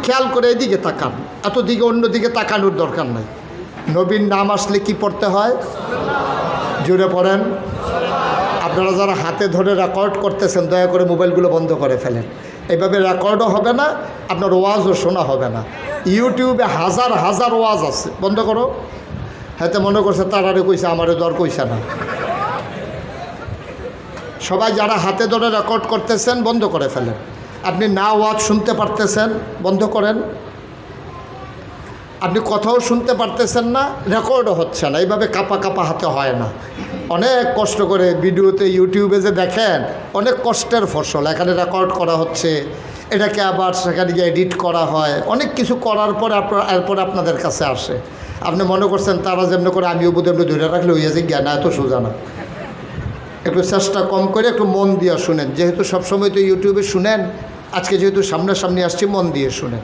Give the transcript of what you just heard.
খেয়াল করে এদিকে তাকান, এত দিকে অন্যদিকে তাকানোর দরকার নাই। নবীর নাম আসলে কি পড়তে হয়? জুড়ে পড়েন। আপনারা যারা হাতে ধরে রেকর্ড করতেছেন দয়া করে মোবাইলগুলো বন্ধ করে ফেলেন। এইভাবে রেকর্ডও হবে না, আপনার ওয়াজও শোনা হবে না। ইউটিউবে হাজার হাজার ওয়াজ আছে, বন্ধ করো। হয়তো মনে করছে তারারে কইছে, আমারে দর কইছে না। সবাই যারা হাতে ধরে রেকর্ড করতেছেন বন্ধ করে ফেলেন। আপনি না ওয়াজ শুনতে পারতেছেন, বন্ধ করেন। আপনি কথাও শুনতে পারতেছেন না, রেকর্ডও হচ্ছে না। এইভাবে কাপা কাপা হাতে হয় না। অনেক কষ্ট করে ভিডিওতে ইউটিউবে যে দেখেন, অনেক কষ্টের ফসল। এখানে রেকর্ড করা হচ্ছে, এটাকে আবার সেখানে গিয়ে এডিট করা হয়, অনেক কিছু করার পরে এরপরে আপনাদের কাছে আসে। আপনি মনে করছেন তারা যেমন করে আমিও বোধ হয় ধরে রাখলে হইয়া যে জ্ঞান, এত সোজা না। একটু চেষ্টা কম করে একটু মন দিয়ে শুনেন। যেহেতু সবসময় তো ইউটিউবে শুনেন, আজকে যেহেতু সামনাসামনি আসছি, মন দিয়ে শুনেন।